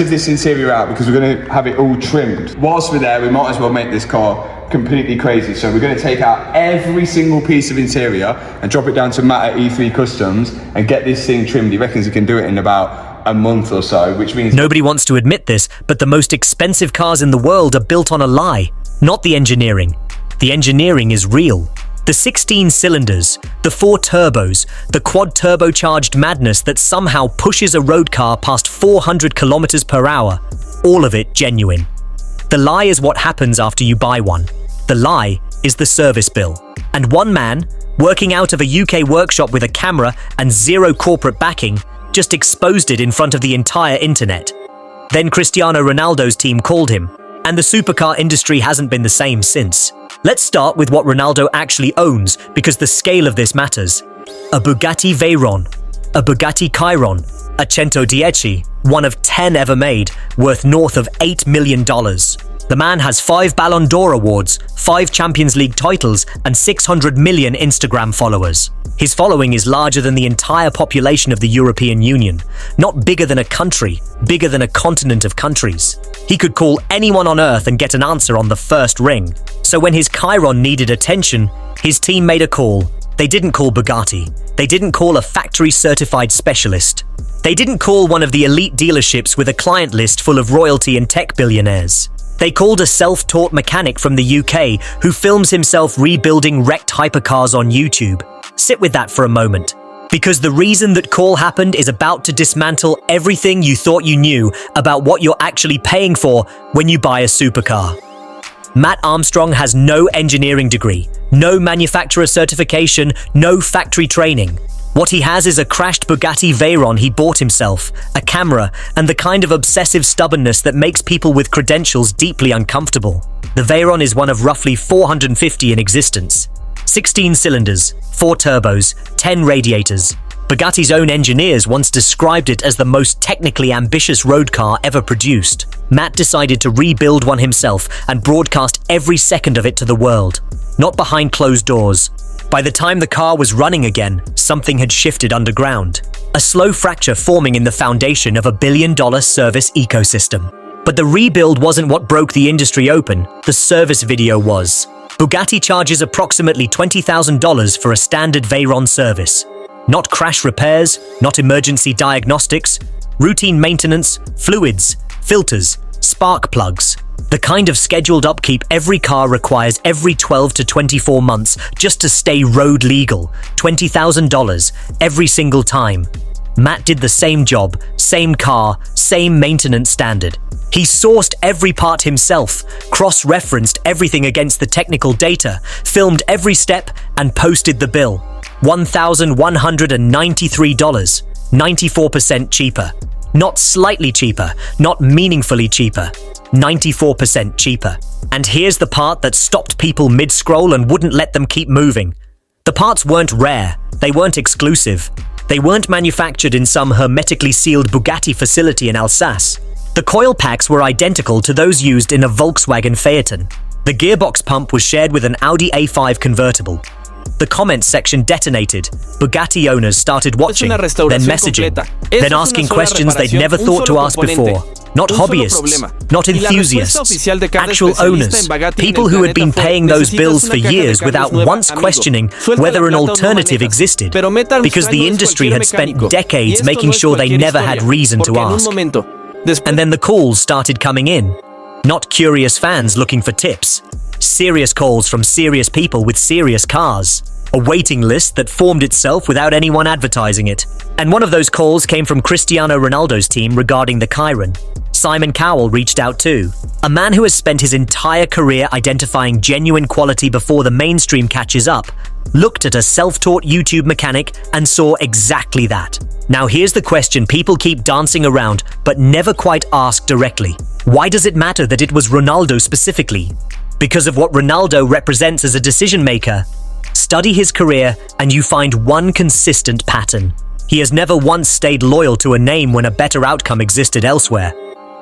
this interior out because we're going to have it all trimmed. Whilst we're there, we might as well make this car completely crazy. So we're going to take out every single piece of interior and drop it down to Matt at E3 Customs and get this thing trimmed. He reckons he can do it in about a month or so, which means... Nobody wants to admit this, but the most expensive cars in the world are built on a lie, not the engineering. The engineering is real. The 16 cylinders, the 4 turbos, the quad turbocharged madness that somehow pushes a road car past 400 kilometers per hour, all of it genuine. The lie is what happens after you buy one. The lie is the service bill. And one man, working out of a UK workshop with a camera and zero corporate backing, just exposed it in front of the entire internet. Then Cristiano Ronaldo's team called him, and the supercar industry hasn't been the same since. Let's start with what Ronaldo actually owns, because the scale of this matters. A Bugatti Veyron, a Bugatti Chiron, a 110, one of 10 ever made, worth north of $8 million. The man has 5 Ballon d'Or awards, 5 Champions League titles, and 600 million Instagram followers. His following is larger than the entire population of the European Union. Not bigger than a country, bigger than a continent of countries. He could call anyone on Earth and get an answer on the first ring. So when his Chiron needed attention, his team made a call. They didn't call Bugatti. They didn't call a factory-certified specialist. They didn't call one of the elite dealerships with a client list full of royalty and tech billionaires. They called a self-taught mechanic from the UK who films himself rebuilding wrecked hypercars on YouTube. Sit with that for a moment. Because the reason that call happened is about to dismantle everything you thought you knew about what you're actually paying for when you buy a supercar. Matt Armstrong has no engineering degree, no manufacturer certification, no factory training. What he has is a crashed Bugatti Veyron he bought himself, a camera, and the kind of obsessive stubbornness that makes people with credentials deeply uncomfortable. The Veyron is one of roughly 450 in existence. 16 cylinders, 4 turbos, 10 radiators. Bugatti's own engineers once described it as the most technically ambitious road car ever produced. Matt decided to rebuild one himself and broadcast every second of it to the world, not behind closed doors. By the time the car was running again, something had shifted underground. A slow fracture forming in the foundation of a billion-dollar service ecosystem. But the rebuild wasn't what broke the industry open, the service video was. Bugatti charges approximately $20,000 for a standard Veyron service. Not crash repairs, not emergency diagnostics, routine maintenance, fluids, filters, spark plugs. The kind of scheduled upkeep every car requires every 12 to 24 months just to stay road legal. $20,000 every single time. Matt did the same job, same car, same maintenance standard. He sourced every part himself, cross-referenced everything against the technical data, filmed every step, and posted the bill. $1,193, 94% cheaper. Not slightly cheaper, not meaningfully cheaper. 94% cheaper. And here's the part that stopped people mid-scroll and wouldn't let them keep moving. The parts weren't rare, they weren't exclusive. They weren't manufactured in some hermetically sealed Bugatti facility in Alsace. The coil packs were identical to those used in a Volkswagen Phaeton. The gearbox pump was shared with an Audi A5 convertible. The comments section detonated. Bugatti owners started watching, then messaging, then asking questions they'd never thought to ask before. Not hobbyists, not enthusiasts, actual owners, people who had been paying those bills for years without once questioning whether an alternative existed, because the industry had spent decades making sure they never had reason to ask. And then the calls started coming in. Not curious fans looking for tips. Serious calls from serious people with serious cars. A waiting list that formed itself without anyone advertising it. And one of those calls came from Cristiano Ronaldo's team regarding the Chiron. Simon Cowell reached out too. A man who has spent his entire career identifying genuine quality before the mainstream catches up, looked at a self-taught YouTube mechanic and saw exactly that. Now here's the question people keep dancing around but never quite ask directly. Why does it matter that it was Ronaldo specifically? Because of what Ronaldo represents as a decision maker. Study his career and you find one consistent pattern. He has never once stayed loyal to a name when a better outcome existed elsewhere.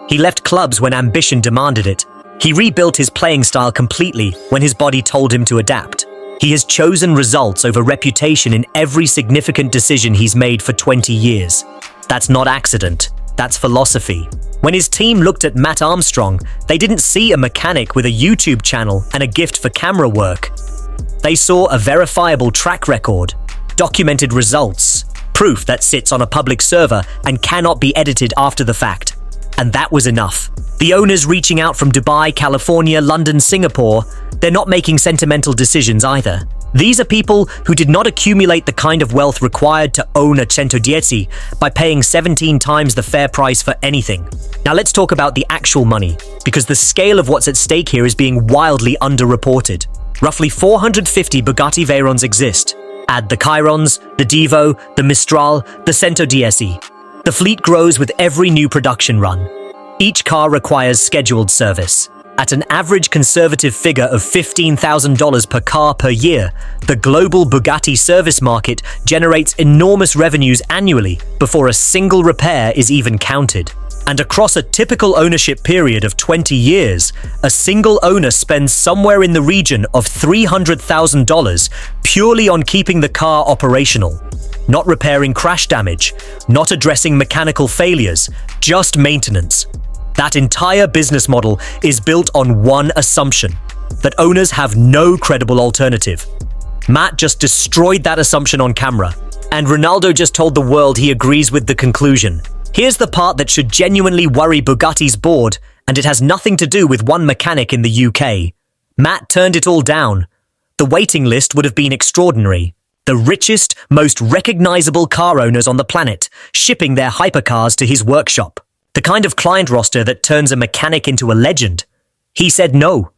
He left clubs when ambition demanded it. He rebuilt his playing style completely when his body told him to adapt. He has chosen results over reputation in every significant decision he's made for 20 years. That's not accident. That's philosophy. When his team looked at Matt Armstrong, they didn't see a mechanic with a YouTube channel and a gift for camera work. They saw a verifiable track record, documented results, proof that sits on a public server and cannot be edited after the fact. And that was enough. The owners reaching out from Dubai, California, London, Singapore, they're not making sentimental decisions either. These are people who did not accumulate the kind of wealth required to own a 110 by paying 17 times the fair price for anything. Now let's talk about the actual money, because the scale of what's at stake here is being wildly underreported. Roughly 450 Bugatti Veyrons exist. Add the Chirons, the Divo, the Mistral, the 110. The fleet grows with every new production run. Each car requires scheduled service. At an average conservative figure of $15,000 per car per year, the global Bugatti service market generates enormous revenues annually before a single repair is even counted. And across a typical ownership period of 20 years, a single owner spends somewhere in the region of $300,000 purely on keeping the car operational. Not repairing crash damage, not addressing mechanical failures, just maintenance. That entire business model is built on one assumption, that owners have no credible alternative. Matt just destroyed that assumption on camera, and Ronaldo just told the world he agrees with the conclusion. Here's the part that should genuinely worry Bugatti's board, and it has nothing to do with one mechanic in the UK. Matt turned it all down. The waiting list would have been extraordinary. The richest, most recognizable car owners on the planet, shipping their hypercars to his workshop. The kind of client roster that turns a mechanic into a legend. He said no.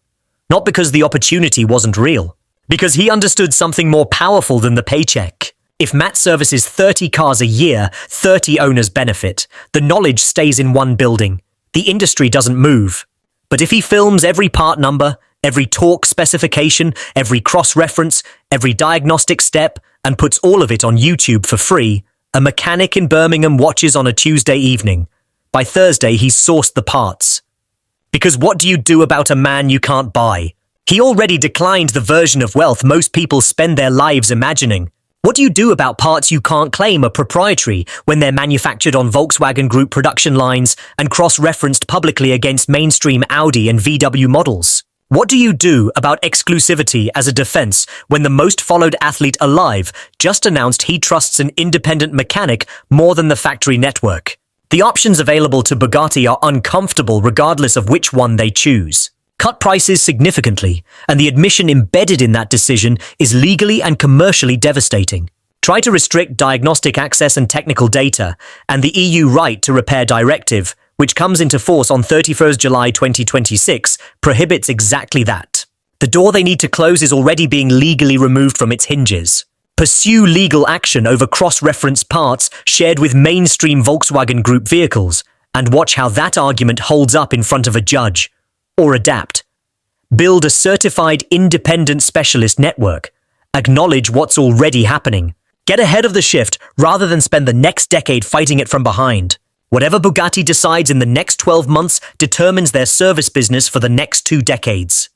Not because the opportunity wasn't real. Because he understood something more powerful than the paycheck. If Matt services 30 cars a year, 30 owners benefit. The knowledge stays in one building. The industry doesn't move. But if he films every part number, every torque specification, every cross-reference, every diagnostic step, and puts all of it on YouTube for free, a mechanic in Birmingham watches on a Tuesday evening. By Thursday, he's sourced the parts. Because what do you do about a man you can't buy? He already declined the version of wealth most people spend their lives imagining. What do you do about parts you can't claim are proprietary when they're manufactured on Volkswagen Group production lines and cross-referenced publicly against mainstream Audi and VW models? What do you do about exclusivity as a defense when the most followed athlete alive just announced he trusts an independent mechanic more than the factory network? The options available to Bugatti are uncomfortable regardless of which one they choose. Cut prices significantly, and the admission embedded in that decision is legally and commercially devastating. Try to restrict diagnostic access and technical data, and the EU right to repair directive, which comes into force on 31st July 2026, prohibits exactly that. The door they need to close is already being legally removed from its hinges. Pursue legal action over cross-referenced parts shared with mainstream Volkswagen Group vehicles, and watch how that argument holds up in front of a judge. Or adapt. Build a certified independent specialist network. Acknowledge what's already happening. Get ahead of the shift rather than spend the next decade fighting it from behind. Whatever Bugatti decides in the next 12 months determines their service business for the next 2 decades.